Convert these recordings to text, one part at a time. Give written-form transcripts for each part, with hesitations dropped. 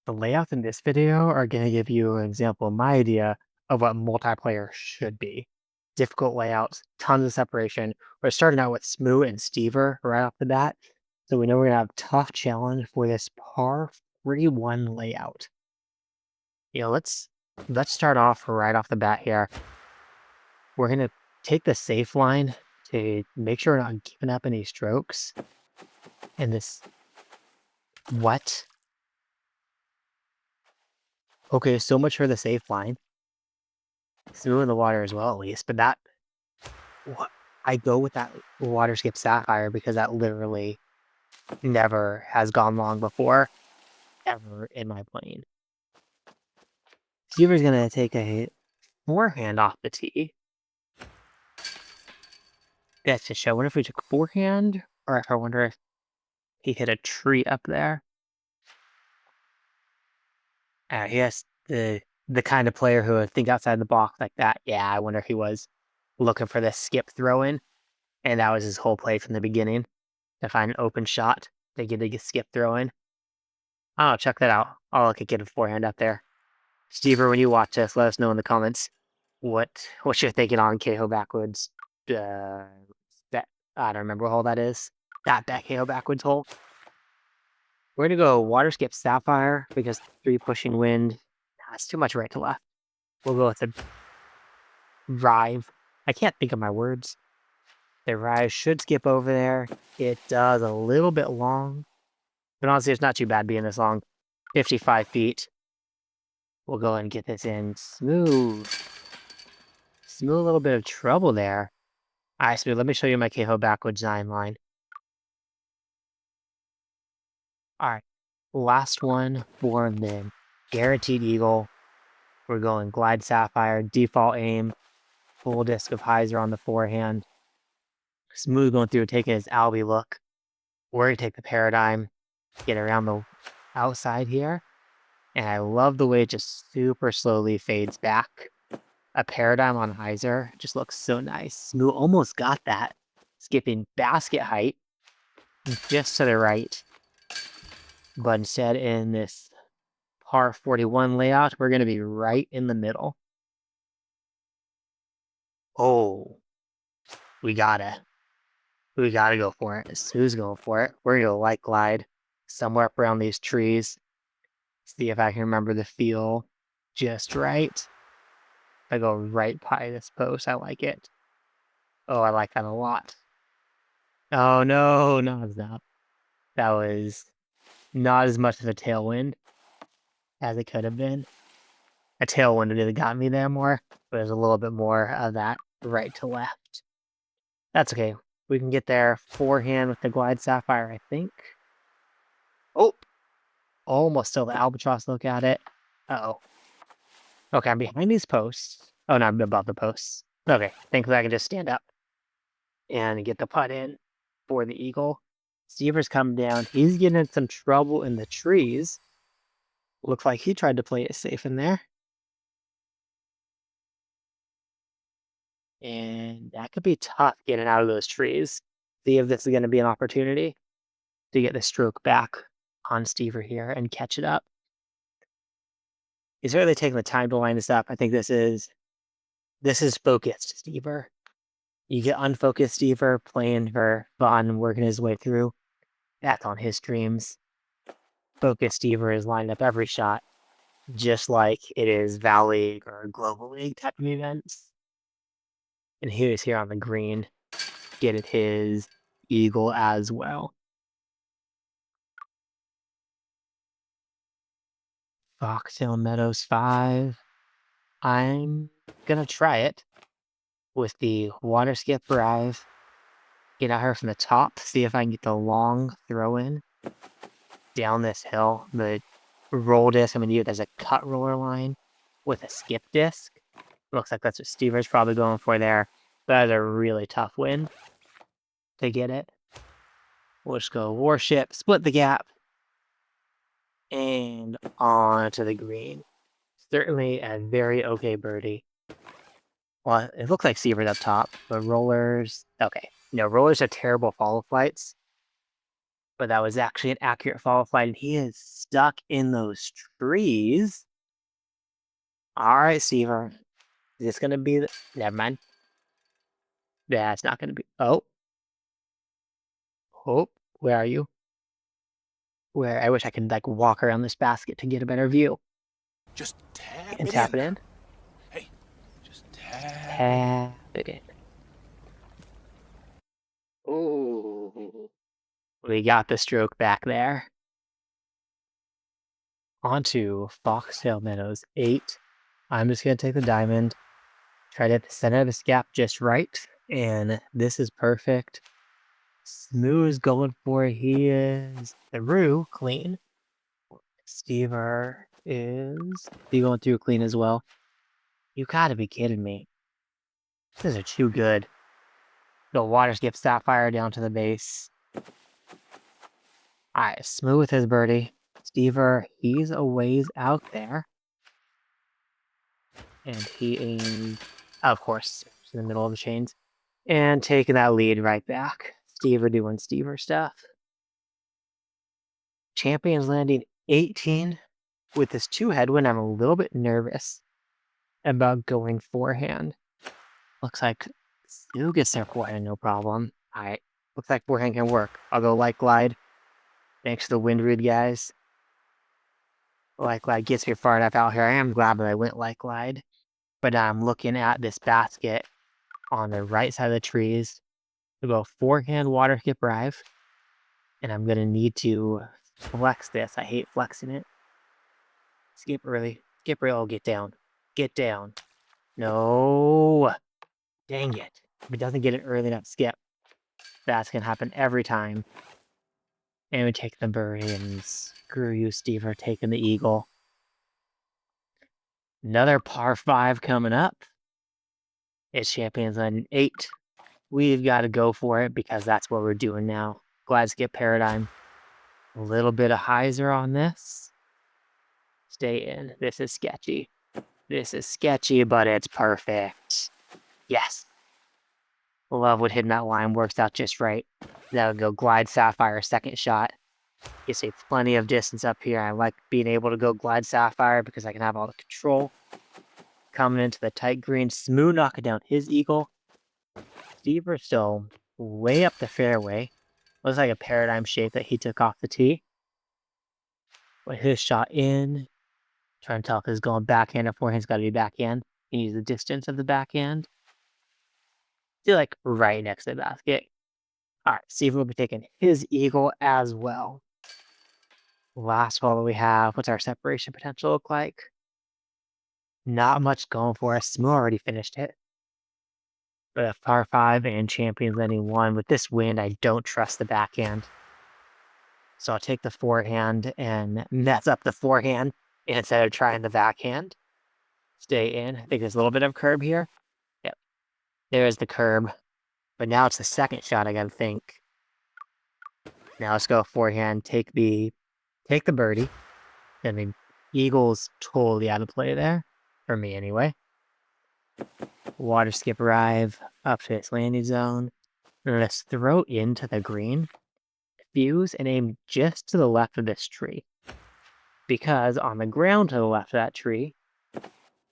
The layouts in this video are going to give you an example of my idea of what multiplayer should be. Difficult layouts, tons of separation. We're starting out with Smoo and Stever right off the bat. So we know we're going to have a tough challenge for this par 41 layout. Let's start off right off the bat here. We're going to take the safe line to make sure we're not giving up any strokes. And this, what? Okay, so much for the safe line. Smoo in the water as well, at least. But what I go with that water skip sapphire because that literally never has gone long before, ever in my plane. Stever's gonna take a forehand off the tee. That's to show. I wonder if we took forehand, or if I wonder if he hit a tree up there. He has the kind of player who would think outside the box like that. Yeah, I wonder if he was looking for the skip throw in, and that was his whole play from the beginning to find an open shot to get a skip throw in. Oh, check that out. I'll look at getting forehand up there. Stever, when you watch this, let us know in the comments what you're thinking on KO backwards. That I don't remember what hole that is. That KO backwards hole. We're gonna go water skip sapphire because 3 pushing wind. That's too much right to left. We'll go with the drive. I can't think of my words. The rise should skip over there. It does a little bit long, but honestly, it's not too bad being this long. 55 feet. We'll go and get this in smooth. Smooth, a little bit of trouble there. All right, Smooth, let me show you my KO backwards 9 line. All right, last one for the guaranteed eagle. We're going glide sapphire, default aim, full disc of hyzer on the forehand. Smooth going through, taking his Albie look. We're going to take the paradigm, get around the outside here. And I love the way it just super slowly fades back. A paradigm on hyzer just looks so nice. Smooth almost got that. Skipping basket height just to the right. But instead, in this par 41 layout, we're going to be right in the middle. Oh, we gotta go for it. Who's going for it? We're gonna light glide somewhere up around these trees. See if I can remember the feel just right. I go right by this post. I like it. Oh, I like that a lot. Oh no, not enough. That was not as much of a tailwind as it could have been. A tailwind would have got me there more, but there's a little bit more of that right to left. That's okay. We can get there forehand with the glide sapphire, I think. Oh, almost still the albatross look at it. Uh-oh. Okay, I'm behind these posts. Oh, no, I'm above the posts. Okay, thankfully I can just stand up and get the putt in for the eagle. Stever's coming down. He's getting in some trouble in the trees. Looks like he tried to play it safe in there. And that could be tough getting out of those trees. See if this is going to be an opportunity to get the stroke back on Stever here and catch it up. He's really taking the time to line this up. I think this is focused Stever. You get unfocused Stever playing for fun, working his way through. That's on his streams. Focused Stever is lined up every shot, just like it is Val League or Global League type of events. And he was here on the green, getting his eagle as well. Foxtail Meadows 5. I'm gonna try it with the water skip drive. Get out here from the top, see if I can get the long throw in down this hill. The roll disc, I'm gonna use it as a cut roller line with a skip disc. Looks like that's what Stever's probably going for there. That is a really tough win to get it. We'll just go warship, split the gap, and on to the green. Certainly a very okay birdie. Well, it looks like Stever's up top, but rollers, okay. No, rollers are terrible follow flights. But that was actually an accurate follow flight, and he is stuck in those trees. All right, Stever. Is this gonna be the... Never mind. That's not gonna be... Oh. Oh, where are you? Where? I wish I could, like, walk around this basket to get a better view. Just tap And it tap in. it in. Hey, just tap it in. Tap it in. Ooh. We got the stroke back there. Onto Foxtail Meadows 8. I'm just going to take the diamond, try to hit the center of this gap just right, and this is perfect. Smooth is going for it. He is through clean. Stever is he going through clean as well? You gotta be kidding me. These are too good. The water skip Sapphire down to the base. Alright, Smooth with his birdie. Stever, he's a ways out there. And he aims, of course, in the middle of the chains. And taking that lead right back. Stever doing Stever stuff. Champions landing 18. With this 2 headwind, I'm a little bit nervous about going forehand. Looks like Stu gets their forehand, no problem. Alright, looks like forehand can work. I'll go light glide. Thanks to the wind read, guys. Light glide gets me far enough out here. I am glad that I went light glide. But I'm looking at this basket on the right side of the trees. To go forehand water skip drive. And I'm gonna need to flex this. I hate flexing it. Skip early. Skip early. Oh, get down. Get down. No. Dang it. If it doesn't get it early enough, skip. That's gonna happen every time. And we take the birdie and screw you, Steve, for taking the eagle. Another par 5 coming up. It's Champions on 8. We've got to go for it because that's what we're doing now. Glad skip paradigm. A little bit of hyzer on this. Stay in. This is sketchy. This is sketchy, but it's perfect. Yes. Love what hitting that line works out just right. That would go glide Sapphire second shot. You see plenty of distance up here. I like being able to go glide Sapphire because I can have all the control. Coming into the tight green. Smooth knocking down his eagle. Stever still way up the fairway. Looks like a paradigm shape that he took off the tee. But his shot in. Trying to tell if it's going backhand or forehand's got to be backhand. You can use the distance of the backhand. Still like right next to the basket. Alright, Stever will be taking his eagle as well. Last ball that we have. What's our separation potential look like? Not much going for us. Smooth already finished it. But a par 5 and Champions landing 1. With this wind, I don't trust the backhand. So I'll take the forehand and mess up the forehand instead of trying the backhand. Stay in. I think there's a little bit of curb here. Yep. There's the curb. But now it's the second shot I gotta think. Now let's go forehand. Take the birdie. I mean, eagle's totally out of play there. For me anyway. Water skip arrive up to its landing zone. Let's throw into the green. Fuse and aim just to the left of this tree. Because on the ground to the left of that tree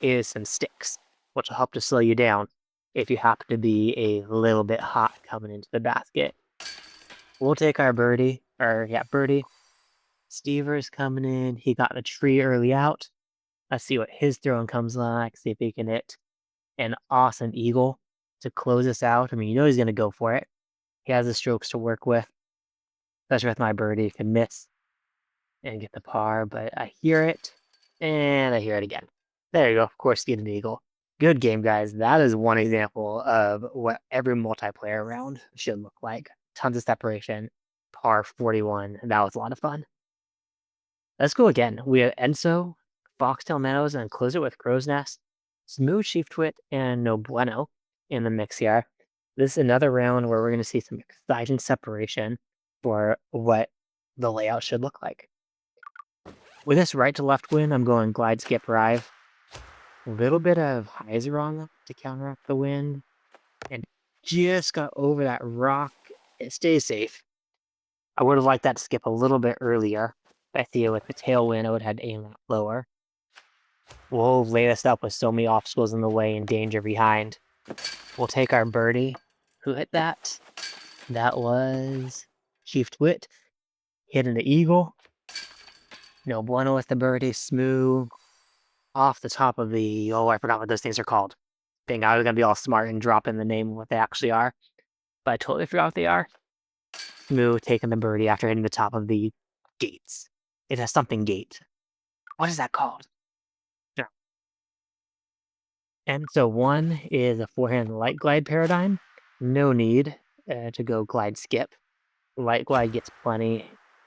is some sticks, which will help to slow you down if you happen to be a little bit hot coming into the basket. We'll take our birdie. Birdie. Stever's coming in. He got a tree early out. Let's see what his throwing comes like. See if he can hit an awesome eagle to close us out. I mean, you know he's going to go for it. He has the strokes to work with. Especially with my birdie. He can miss and get the par, but I hear it, and I hear it again. There you go. Of course, get an eagle. Good game, guys. That is one example of what every multiplayer round should look like. Tons of separation. Par 41. That was a lot of fun. Let's go again. We have Enzo, Foxtail Meadows, and close it with Crow's Nest, Smooth Chief Twit, and No Bueno in the mix here. This is another round where we're going to see some exciting separation for what the layout should look like. With this right to left wind, I'm going glide, skip, drive. A little bit of hyzer on them to counteract the wind. And just got over that rock. It stays safe. I would have liked that to skip a little bit earlier. I see with the tailwind, I would have had to aim that lower. We'll lay this up with so many obstacles in the way and danger behind. We'll take our birdie. Who hit that? That was Chief Twit. Hitting the eagle. No bueno with the birdie. Smooth. Off the top of the... Oh, I forgot what those things are called. Dang, I was going to be all smart and drop in the name of what they actually are. But I totally forgot what they are. Smooth taking the birdie after hitting the top of the gates. It has something gate. What is that called? Yeah. And so one is a forehand light glide paradigm. No need to go glide skip. Light glide gets plenty.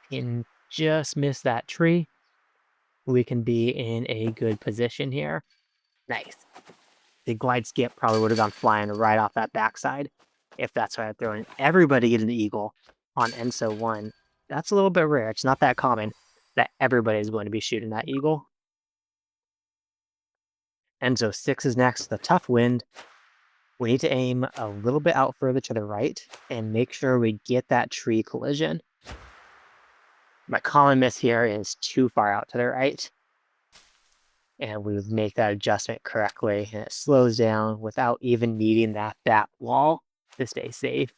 Can just miss that tree. We can be in a good position here. Nice. The glide skip probably would have gone flying right off that backside if that's why I'm throwing. Everybody getting the eagle on Enzo 1. That's a little bit rare. It's not that common that everybody is going to be shooting that eagle. Enzo 6 is next. The tough wind. We need to aim a little bit out further to the right and make sure we get that tree collision. My common miss here is too far out to the right. And we would make that adjustment correctly, and it slows down without even needing that back wall to stay safe.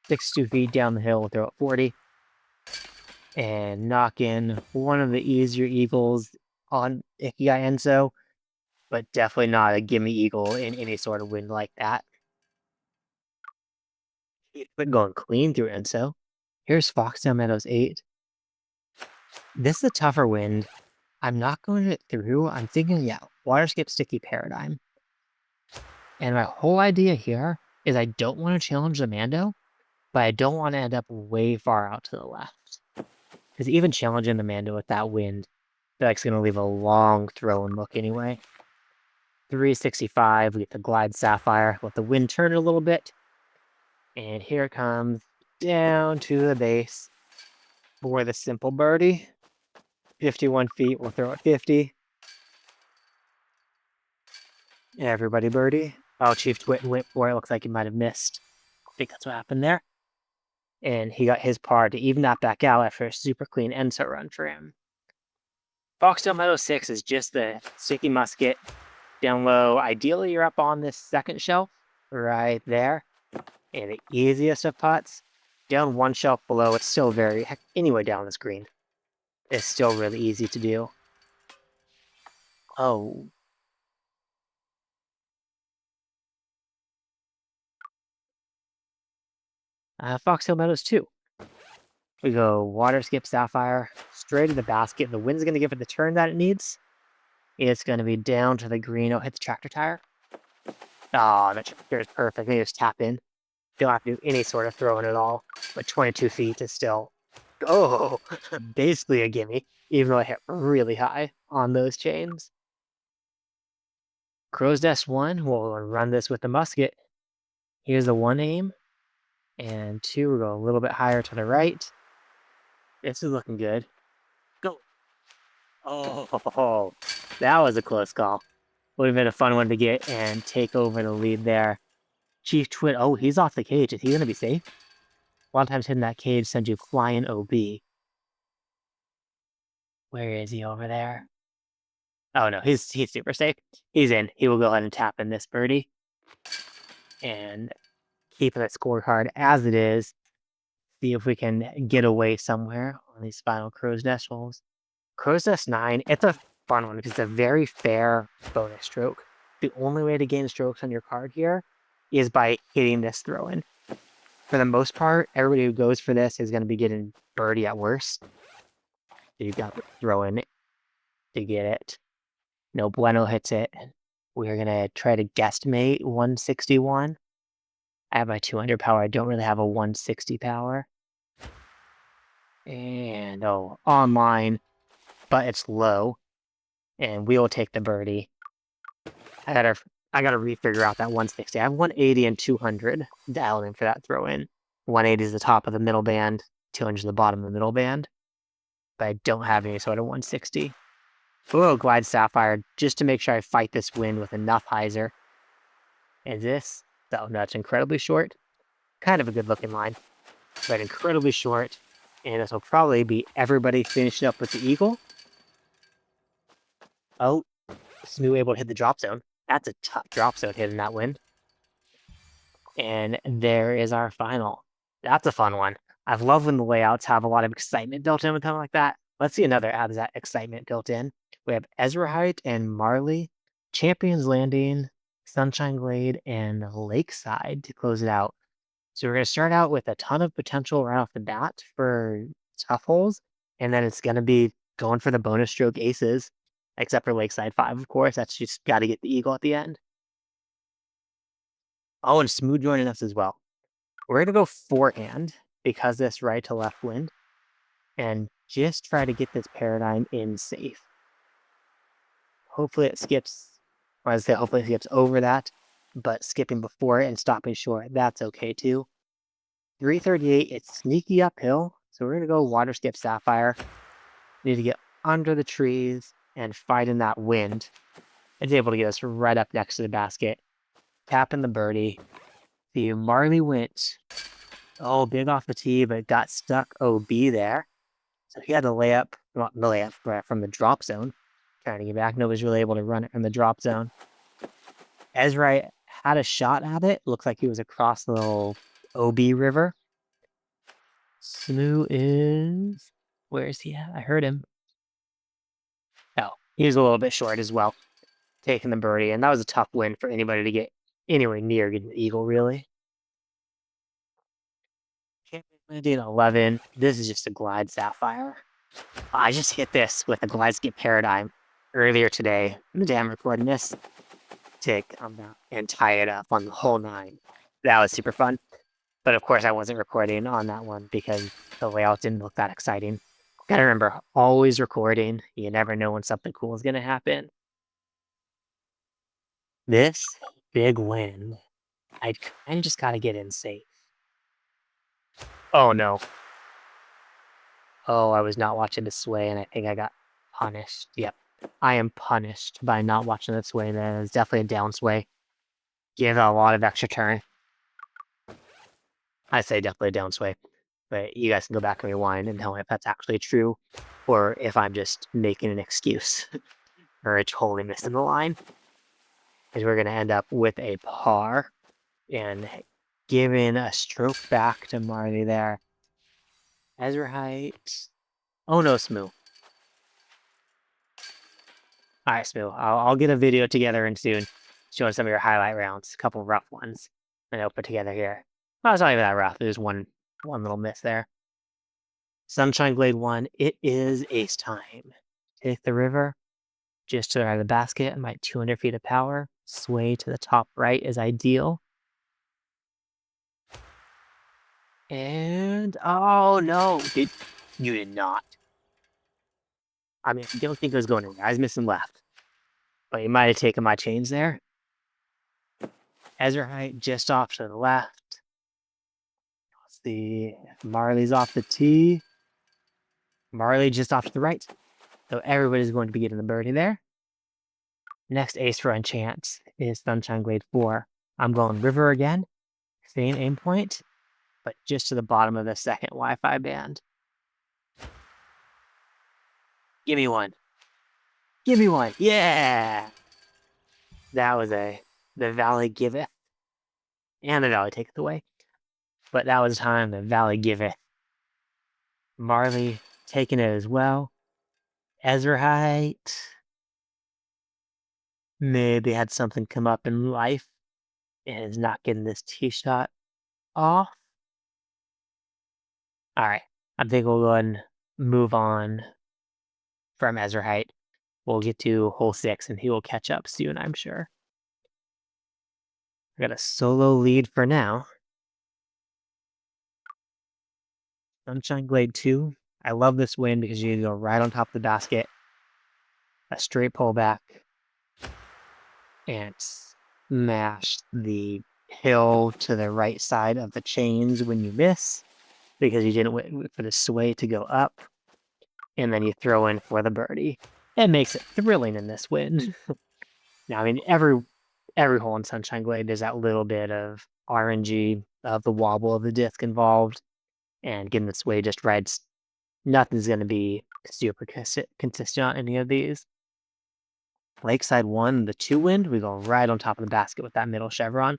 62 feet down the hill, we'll throw it 40. And knock in one of the easier eagles on Ikigai Enzo, but definitely not a gimme eagle in any sort of wind like that. But going clean through Enzo. Here's Foxtail Meadows 8. This is a tougher wind. I'm not going it through. I'm thinking, yeah, water skip sticky paradigm. And my whole idea here is I don't want to challenge the Mando, but I don't want to end up way far out to the left. Because even challenging the Mando with that wind, that's going to leave a long throw and look anyway. 365, we get the Glide Sapphire, let the wind turn a little bit. And here it comes down to the base for the simple birdie. 51 feet, we'll throw it 50. Everybody birdie. Oh, Chief Twit went for it. Looks like he might have missed. I think that's what happened there. And he got his par to even that back out after a super clean Enzo run for him. Foxtail Meadow 6 is just the sticky musket down low. Ideally, you're up on this second shelf right there. And the easiest of putts, down one shelf below, it's still very, heck, anyway down this green. It's still really easy to do. Oh. Foxtail Meadows 2. We go Water Skip Sapphire, straight to the basket. And the wind's going to give it the turn that it needs. It's going to be down to the green. Oh, hit the tractor tire. Oh, that tractor is perfect. They just tap in. Don't have to do any sort of throwing at all. But 22 feet is still, oh, basically a gimme, even though I hit really high on those chains. Crow's Nest 1, we'll run this with the musket. Here's the 1 aim. And 2, we'll go a little bit higher to the right. This is looking good. Go. Oh, that was a close call. Would have been a fun one to get and take over the lead there. Chief Twit, oh, he's off the cage. Is he going to be safe? A lot of times hitting that cage sends you flying OB. Where is he over there? Oh no, he's super safe. He's in. He will go ahead and tap in this birdie. And keep that scorecard as it is. See if we can get away somewhere on these final Crow's Nest holes. Crow's Nest 9, it's a fun one because it's a very fair bonus stroke. The only way to gain strokes on your card here is by hitting this throw-in. For the most part, everybody who goes for this is going to be getting birdie at worst. You've got the throw-in to get it. No bueno hits it. We're going to try to guesstimate 161. I have my 200 power. I don't really have a 160 power. And, oh, online, but it's low. And we will take the birdie. I gotta refigure out that 160. I have 180 and 200 dialed in for that throw in. 180 is the top of the middle band, 200 is the bottom of the middle band. But I don't have any sort of 160. We'll Glide Sapphire just to make sure I fight this wind with enough hyzer. And this, oh no, it's incredibly short. Kind of a good looking line, but incredibly short. And this will probably be everybody finishing up with the eagle. Oh, Smooth able to hit the drop zone. That's a tough drop zone hitting that wind. And there is our final. That's a fun one. I've loved when the layouts have a lot of excitement built in with something like that. Let's see another has that excitement built in. We have Ezrahite and Marley, Champions Landing, Sunshine Glade, and Lakeside to close it out. So we're going to start out with a ton of potential right off the bat for tough holes, and then it's going to be going for the bonus stroke aces, except for Lakeside 5, of course. That's just got to get the eagle at the end. Oh, and Smooth joining us as well. We're going to go forehand because this right to left wind and just try to get this paradigm in safe. Hopefully it skips, or I say hopefully it skips over that, but skipping before it and stopping short, that's okay too. 338, it's sneaky uphill, so we're going to go water skip Sapphire. Need to get under the trees and fight in that wind. It's able to get us right up next to the basket. Tapping the birdie. The Marley went, oh, big off the tee, but got stuck OB there. So he had to lay up, well, the layup from the drop zone. Trying to get back. Nobody's really able to run it from the drop zone. Ezra had a shot at it. Looks like he was across the little OB river. Smooth is... Where is he at? I heard him. Oh, he was a little bit short as well. Taking the birdie, and that was a tough win for anybody to get anywhere near getting the eagle, really. Champion 11. This is just a glide Sapphire. I just hit this with a glide skip paradigm earlier today. I'm damn recording this to come down and tie it up on the whole 9. That was super fun. But of course, I wasn't recording on that one because the layout didn't look that exciting. Gotta remember, always recording. You never know when something cool is gonna happen. This big win, I kind of just gotta get in safe. Oh no. Oh, I was not watching the sway, and I think I got punished. Yep. I am punished by not watching the sway. That is definitely a down sway. Give a lot of extra turn. I say definitely a down sway. But you guys can go back and rewind and tell me if that's actually true, or if I'm just making an excuse, or totally missing the line. Because we're going to end up with a par, and giving a stroke back to Marley there. Ezra Heights. Oh no, Smoo. Alright, Smoo. I'll get a video together and soon showing some of your highlight rounds. A couple rough ones. And I'll put together here. Oh, it's not even that rough. There's one little miss there. Sunshine Glade 1. It is ace time. Take the river. Just to the right of the basket. And my 200 feet of power. Sway to the top right is ideal. And oh no, you did not. I mean, I don't think it was going in. I was missing left. But you might have taken my chains there. Ezrahite just off to the left. Let's see. Marley's off the tee. Marley just off to the right. So everybody's going to be getting the birdie there. Next ace run chance is Sunshine Glade 4. I'm going river again. Same aim point, but just to the bottom of the second Wi-Fi band. Give me one. Give me one. Yeah! That was the Valley giveth. And the Valley taketh away. But that was time the Valley giveth. Marley taking it as well. Ezrahite. Maybe had something come up in life and is not getting this tee shot off. Alright. I think we'll go ahead and move on from Ezrahite. We'll get to hole 6 and he will catch up soon, I'm sure. I got a solo lead for now. Sunshine Glade 2. I love this win because you go right on top of the basket. A straight pullback. And smash the hill to the right side of the chains when you miss. Because you didn't wait for the sway to go up. And then you throw in for the birdie. It makes it thrilling in this win. Now, I mean, every hole in Sunshine Glade, there's that little bit of RNG of the wobble of the disc involved, and getting the sway just right Nothing's going to be super consistent on any of these. Lakeside 1, the 2 wind, we go right on top of the basket with that middle chevron.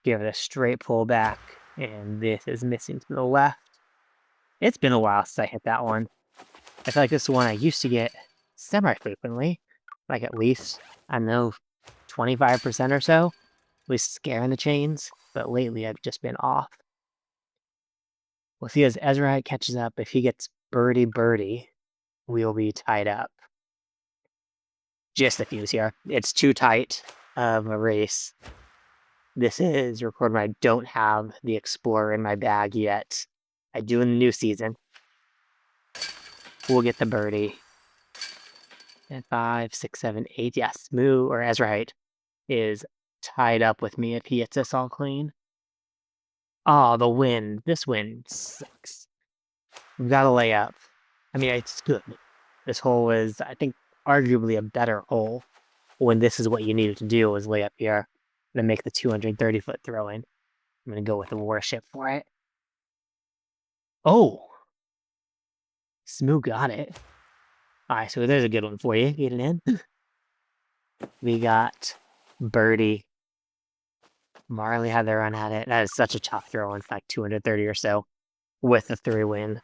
Give it a straight pull back, and this is missing to the left. It's been a while since I hit that one. I feel like this is one I used to get semi-frequently, like at least, I don't know, 25% or so, at least scaring the chains, but lately I've just been off. We'll see as Ezra catches up. If he gets birdie, we'll be tied up. Just a fuse here. It's too tight of a race. This is recording when I don't have the Explorer in my bag yet. I do in the new season. We'll get the birdie. And 5, 6, 7, 8. Yes, Moo or Ezrahite is tied up with me if he hits us all clean. Oh, the wind. This wind sucks. We've got a layup. I mean, it's good. This hole is, I think, arguably a better hole when this is what you needed to do was lay up here and make the 230-foot throw in. I'm going to go with the Warship for it. Oh! Smoo got it. Alright, so there's a good one for you. Get it in. We got birdie. Marley had their run at it. That is such a tough throw in, like 230 or so with the 3 win.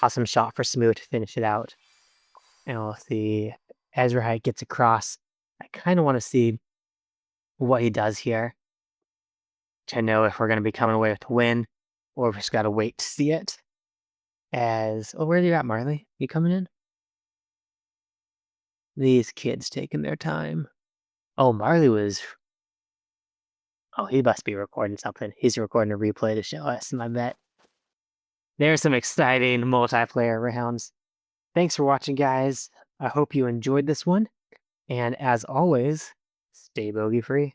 Awesome shot for Smoo to finish it out. And we'll see Ezrahite gets across. I kind of want to see what he does here to know if we're going to be coming away with a win or if we just got to wait to see it. Where are you at, Marley? You coming in? These kids taking their time. Oh, Marley was... Oh, he must be recording something. He's recording a replay to show us, I bet. There's some exciting multiplayer rounds. Thanks for watching, guys. I hope you enjoyed this one. And as always, stay bogey free.